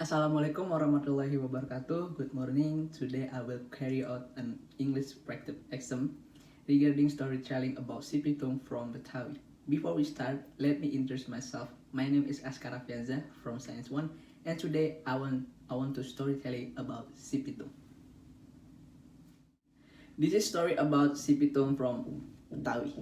Assalamualaikum warahmatullahi wabarakatuh. Good morning. Today I will carry out an English practice exam regarding storytelling about si Pitung from Betawi. Before we start, let me introduce myself. My name is Askar Afianzah from Science 1, and today I want to storytelling about si Pitung. This is story about si Pitung from Betawi.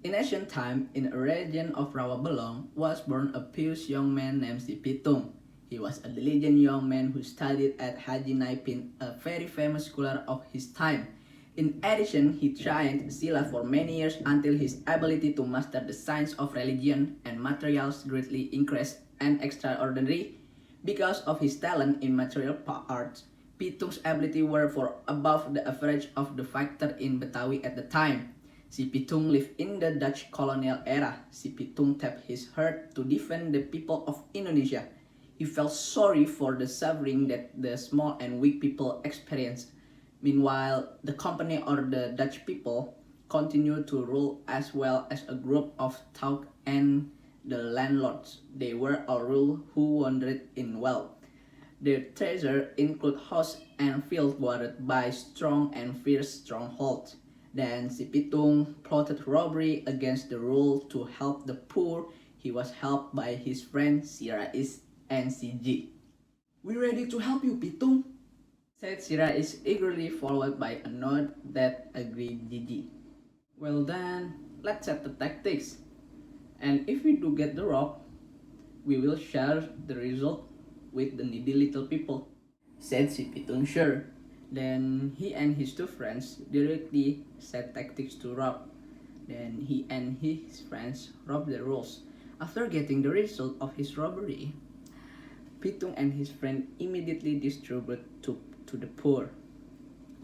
In ancient time, in a region of Rawabelong, was born a pious young man named si Pitung. He was a diligent young man who studied at Haji Naipin, a very famous scholar of his time. In addition, he trained Sila for many years until his ability to master the science of religion and materials greatly increased and extraordinary. Because of his talent in material arts, Pitung's ability were for above the average of the fighter in Betawi at the time. Si Pitung lived in the Dutch colonial era. Si Pitung tapped his heart to defend the people of Indonesia. He felt sorry for the suffering that the small and weak people experienced. Meanwhile, the company or the Dutch people continued to rule as well as a group of Tauk and the landlords. They were all rule who wandered in wealth. Their treasure include houses and fields guarded by strong and fierce strongholds. Then si Pitung plotted robbery against the rule to help the poor. He was helped by his friend si Rais and si Ji. "We ready to help you, Pitung," said si Rais eagerly, followed by a nod that agreed Ji. "Well then, let's set the tactics. And if we do get the rock, we will share the result with the needy little people," said si Pitung. "Sure." Then he and his two friends directly set tactics to rob. Then he and his friends robbed the rolls. After getting the result of his robbery, Pitung and his friend immediately distributed to the poor.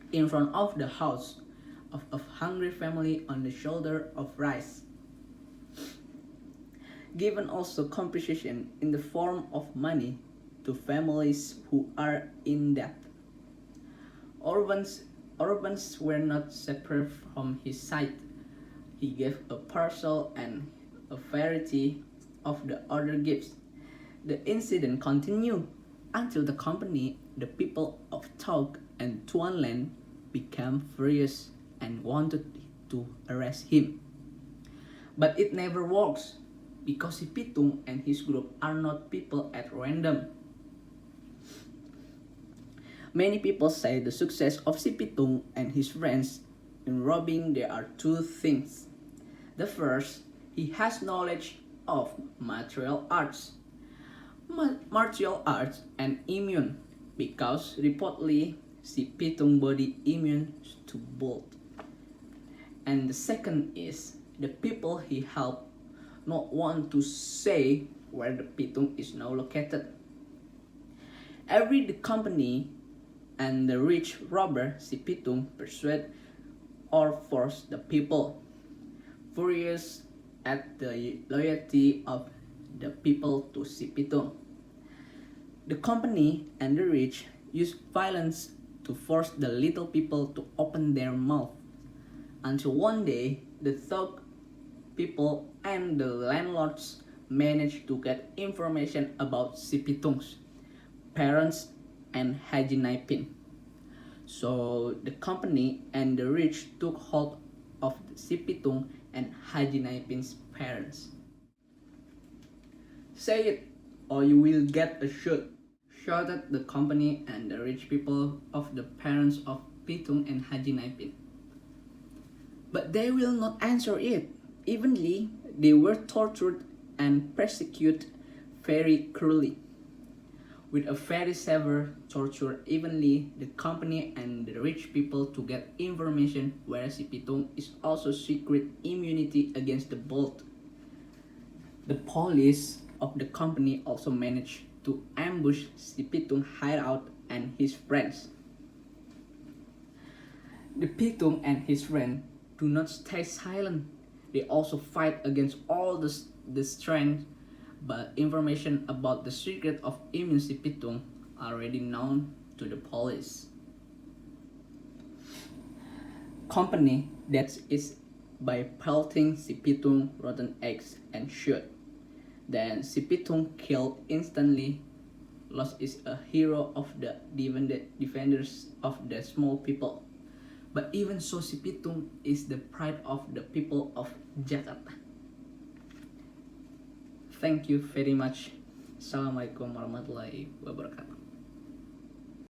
In front of the house of a hungry family on the shoulder of rice. Given also compensation in the form of money to families who are in debt. Orphans were not separate from his sight. He gave a parcel and a variety of the other gifts. The incident continued until the company, the people of Tauk and Tuan Land, became furious and wanted to arrest him. But it never works because si Pitung and his group are not people at random. Many people say the success of si Pitung and his friends in robbing there are two things. The first, he has knowledge of martial arts and immune, because reportedly si Pitung body immune to both. And the second is the people he helped not want to say where the Pitung is now located. The company and the rich robber si Pitung persuade or force the people. Furious at the loyalty of the people to si Pitung, the company and the rich use violence to force the little people to open their mouth, until one day the thug people and the landlords managed to get information about si Pitung's parents and Haji Naipin. So the company and the rich took hold of si Pitung and Haji Naipin's parents. "Say it, or you will get a shoot," shouted the company and the rich people of the parents of Pitung and Haji Naipin. But they will not answer it. Evenly, they were tortured and persecuted very cruelly. With a very severe torture, evenly the company and the rich people to get information where si Pitung is also secret immunity against the bolt. The police of the company also managed to ambush si Pitung hideout and his friends. The Pitung and his friend do not stay silent. They also fight against all the strength, but information about the secret of immune si Pitung already known to the police. Company that is by pelting si Pitung rotten eggs and shoot. Then si Pitung killed instantly Lost is a hero of the defenders of the small people. But even so, si Pitung is the pride of the people of Jakarta. Thank you very much. Assalamualaikum warahmatullahi wabarakatuh.